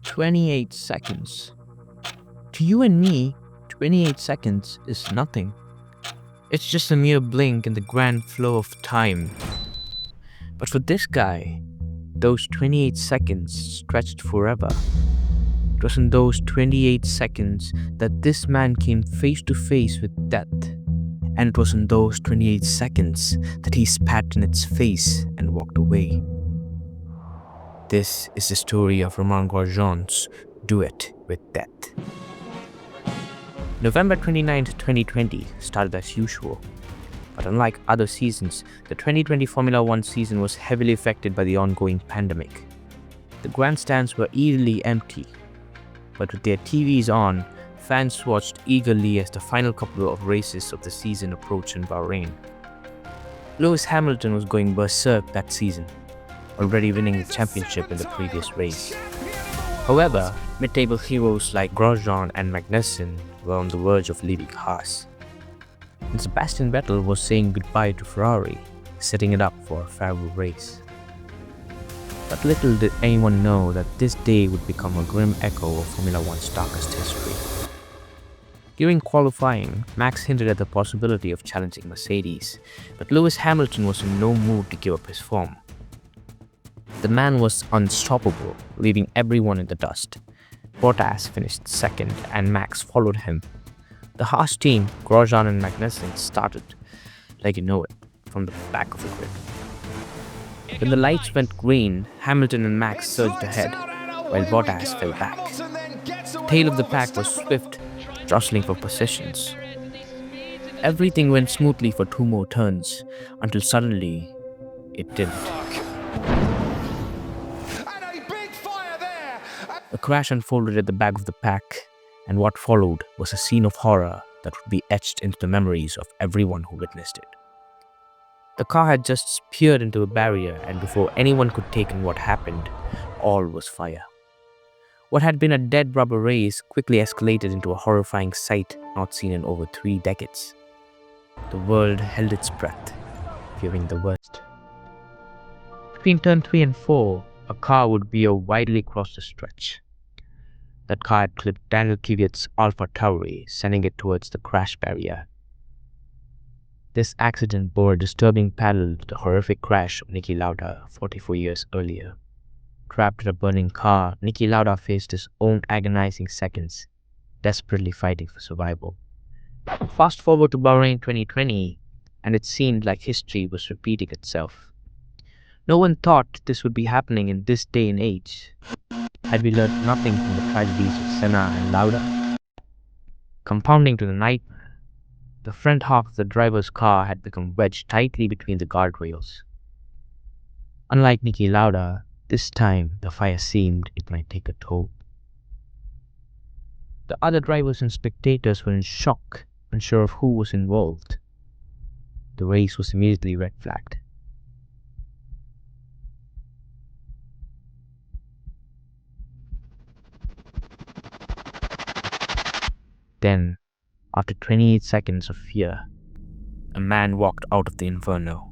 28 seconds. To you and me, 28 seconds is nothing. It's just a mere blink in the grand flow of time. But for this guy, those 28 seconds stretched forever. It was in those 28 seconds that this man came face to face with death. And it was in those 28 seconds that he spat in its face and walked away. This is the story of Romain Grosjean's duet with death. November 29th, 2020 started as usual. But unlike other seasons, the 2020 Formula One season was heavily affected by the ongoing pandemic. The grandstands were eerily empty, but with their TVs on, fans watched eagerly as the final couple of races of the season approached in Bahrain. Lewis Hamilton was going berserk that season, already winning the championship in the previous race. However, mid-table heroes like Grosjean and Magnussen were on the verge of leaving Haas. And Sebastian Vettel was saying goodbye to Ferrari, setting it up for a farewell race. But little did anyone know that this day would become a grim echo of Formula One's darkest history. During qualifying, Max hinted at the possibility of challenging Mercedes, but Lewis Hamilton was in no mood to give up his form. The man was unstoppable, leaving everyone in the dust. Bottas finished second and Max followed him. The Haas team, Grosjean and Magnussen, started, like you know it, from the back of the grid. When the lights went green, Hamilton and Max surged ahead, while Bottas fell back. The tail of the pack was swift, jostling for positions. Everything went smoothly for 2 more turns, until suddenly, it didn't. A crash unfolded at the back of the pack, and what followed was a scene of horror that would be etched into the memories of everyone who witnessed it. The car had just speared into a barrier, and before anyone could take in what happened, all was fire. What had been a dead rubber race quickly escalated into a horrifying sight not seen in over 3 decades. The world held its breath, fearing the worst. Between turn 3 and 4, a car would veer widely across the stretch. That car had clipped Daniel Kvyat's Alpha Tauri, sending it towards the crash barrier. This accident bore a disturbing parallel to the horrific crash of Niki Lauda 44 years earlier. Trapped in a burning car, Niki Lauda faced his own agonizing seconds, desperately fighting for survival. Fast forward to Bahrain 2020, and it seemed like history was repeating itself. No one thought this would be happening in this day and age. Had we learned nothing from the tragedies of Senna and Lauda? Compounding to the nightmare, the front half of the driver's car had become wedged tightly between the guardrails. Unlike Niki Lauda, this time the fire seemed it might take a toll. The other drivers and spectators were in shock, unsure of who was involved. The race was immediately red flagged. Then, after 28 seconds of fear, a man walked out of the inferno.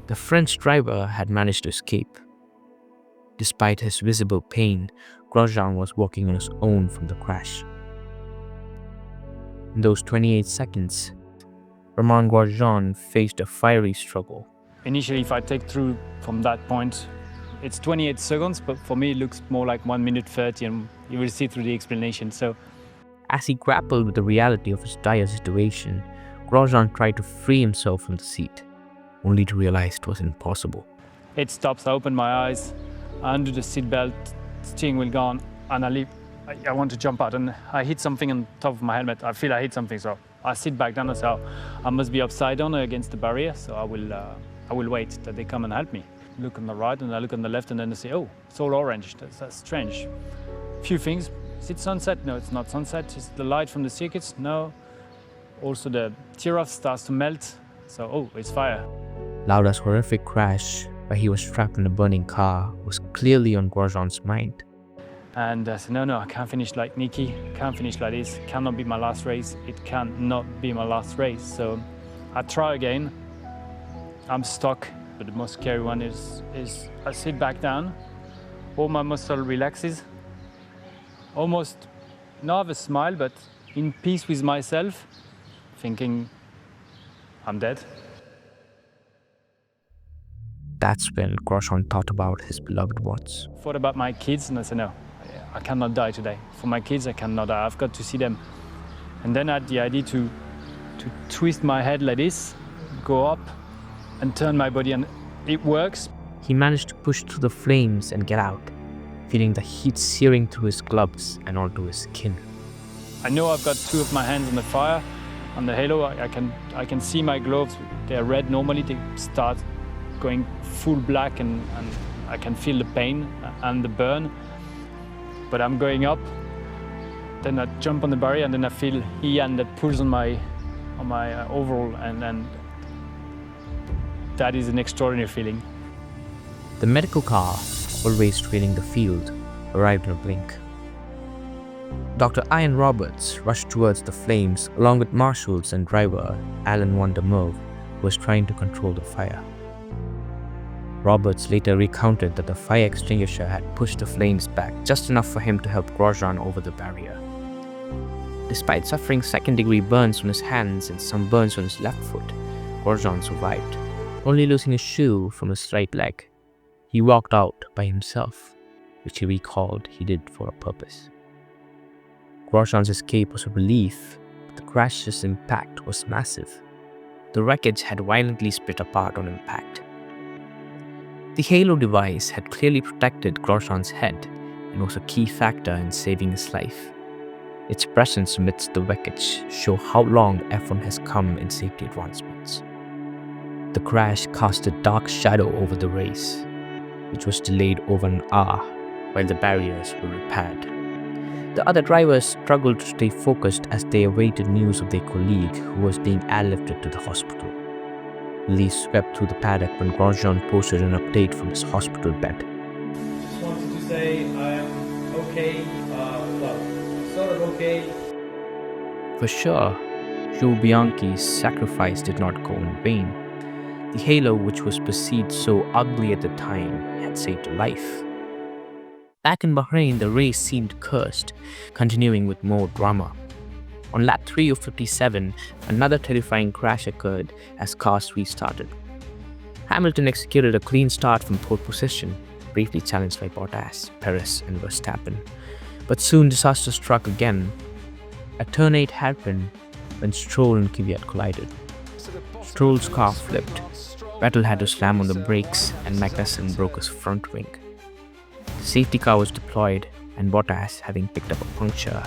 The French driver had managed to escape. Despite his visible pain, Grosjean was walking on his own from the crash. In those 28 seconds, Romain Grosjean faced a fiery struggle. Initially, if I take through from that point, it's 28 seconds, but for me it looks more like 1 minute 30, and you will see through the explanation. So, as he grappled with the reality of his dire situation, Grosjean tried to free himself from the seat, only to realize it was impossible. It stops, I open my eyes, I undo the seatbelt, steering wheel gone, and I want to jump out, and I hit something on top of my helmet. I feel I hit something, so I sit back down, so I must be upside down against the barrier, so I will wait that they come and help me. Look on the right, and I look on the left, and then I say, oh, it's all orange, that's strange. Few things, is it sunset? No, it's not sunset. Is it the light from the circuits? No. Also the tear-off starts to melt, So, oh, it's fire. Lauda's horrific crash, where he was trapped in a burning car, was clearly on Grosjean's mind. And I said, no, I can't finish like Nicky, can't finish like this, cannot be my last race, it cannot be my last race. So I try again, I'm stuck, but the most scary one is I sit back down, all my muscle relaxes, almost not have a smile, but in peace with myself, thinking I'm dead. That's when Grosjean thought about his beloved ones. Thought about my kids and I said, no, I cannot die today. For my kids, I cannot die. I've got to see them. And then I had the idea to twist my head like this, go up and turn my body, and it works. He managed to push through the flames and get out, feeling the heat searing through his gloves and onto his skin. I know I've got two of my hands on the fire, on the halo. I can see my gloves. They're red normally. They start going full black, and I can feel the pain and the burn. But I'm going up, then I jump on the barrier, and then I feel Ian that pulls on my overall, and that is an extraordinary feeling. The medical car, always trailing the field, arrived in a blink. Dr. Ian Roberts rushed towards the flames along with marshals and driver Alan van der Merwe, who was trying to control the fire. Roberts later recounted that the fire extinguisher had pushed the flames back just enough for him to help Grosjean over the barrier. Despite suffering second-degree burns on his hands and some burns on his left foot, Grosjean survived, only losing a shoe from his right leg. He walked out by himself, which he recalled he did for a purpose. Grosjean's escape was a relief, but the crash's impact was massive. The wreckage had violently split apart on impact. The halo device had clearly protected Grosjean's head and was a key factor in saving his life. Its presence amidst the wreckage showed how long F1 has come in safety advancements. The crash cast a dark shadow over the race, which was delayed over an hour while the barriers were repaired. The other drivers struggled to stay focused as they awaited news of their colleague who was being airlifted to the hospital. Police swept through the paddock when Grosjean posted an update from his hospital bed. Just wanted to say I am okay, sort of okay. For sure, Joe Bianchi's sacrifice did not go in vain. The halo, which was perceived so ugly at the time, had saved a life. Back in Bahrain, the race seemed cursed, continuing with more drama. On lap 3 of 57, another terrifying crash occurred as cars restarted. Hamilton executed a clean start from pole position, briefly challenged by Bottas, Perez and Verstappen. But soon disaster struck again. A turn 8 happened when Stroll and Kvyat collided. Stroll's car flipped. Vettel had to slam on the brakes and Magnussen broke his front wing. The safety car was deployed and Bottas, having picked up a puncture,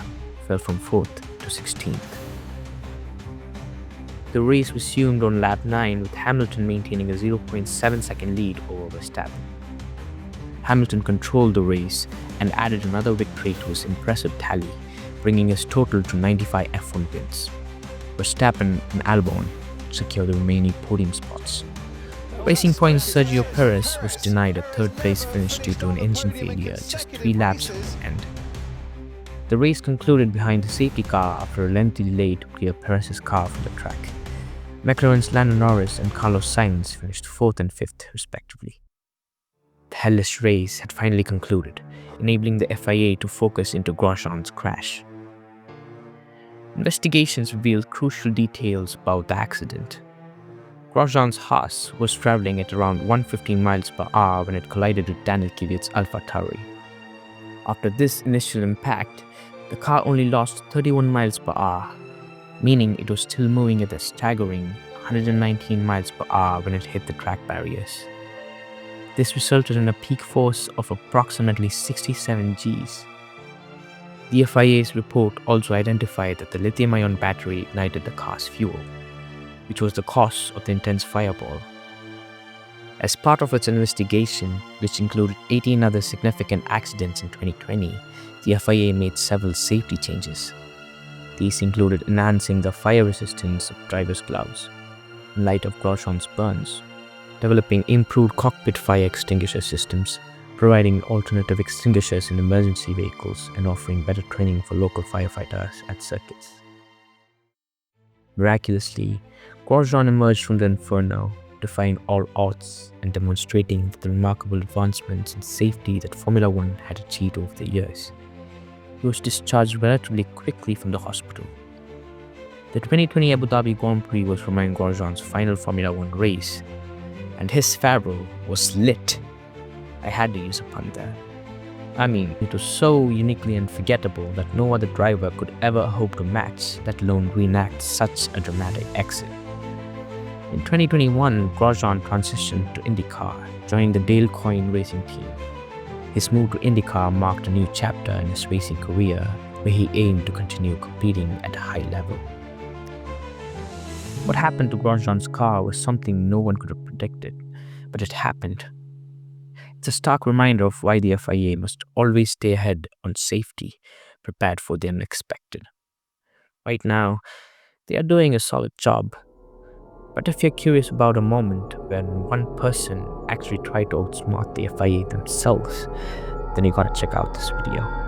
fell from 4th to 16th. The race resumed on lap 9 with Hamilton maintaining a 0.7 second lead over Verstappen. Hamilton controlled the race and added another victory to his impressive tally, bringing his total to 95 F1 wins. Verstappen and Albon secured the remaining podium spots. Racing Point's Sergio Perez was denied a third-place finish due to an engine failure just 3 laps from the end. The race concluded behind the safety car after a lengthy delay to clear Perez's car from the track. McLaren's Lando Norris and Carlos Sainz finished 4th and 5th respectively. The hellish race had finally concluded, enabling the FIA to focus into Grosjean's crash. Investigations revealed crucial details about the accident. Grosjean's Haas was traveling at around 115 miles per hour when it collided with Daniel Kvyat's AlphaTauri. After this initial impact, the car only lost 31 miles per hour, meaning it was still moving at a staggering 119 miles per hour when it hit the track barriers. This resulted in a peak force of approximately 67 Gs. The FIA's report also identified that the lithium-ion battery ignited the car's fuel, which was the cause of the intense fireball. As part of its investigation, which included 18 other significant accidents in 2020, the FIA made several safety changes. These included enhancing the fire resistance of drivers' gloves, in light of Grosjean's burns, developing improved cockpit fire extinguisher systems, providing alternative extinguishers in emergency vehicles, and offering better training for local firefighters at circuits. Miraculously, Grosjean emerged from the inferno, defying all odds and demonstrating the remarkable advancements in safety that Formula One had achieved over the years. He was discharged relatively quickly from the hospital. The 2020 Abu Dhabi Grand Prix was Romain Grosjean's final Formula One race, and his farewell was lit. I had to use a pun there. I mean, it was so uniquely unforgettable that no other driver could ever hope to match, let alone reenact such a dramatic exit. In 2021, Grosjean transitioned to IndyCar, joining the Dale Coyne racing team. His move to IndyCar marked a new chapter in his racing career, where he aimed to continue competing at a high level. What happened to Grosjean's car was something no one could have predicted, but it happened. It's a stark reminder of why the FIA must always stay ahead on safety, prepared for the unexpected. Right now, they are doing a solid job. But if you're curious about a moment when one person actually tried to outsmart the FIA themselves, then you gotta check out this video.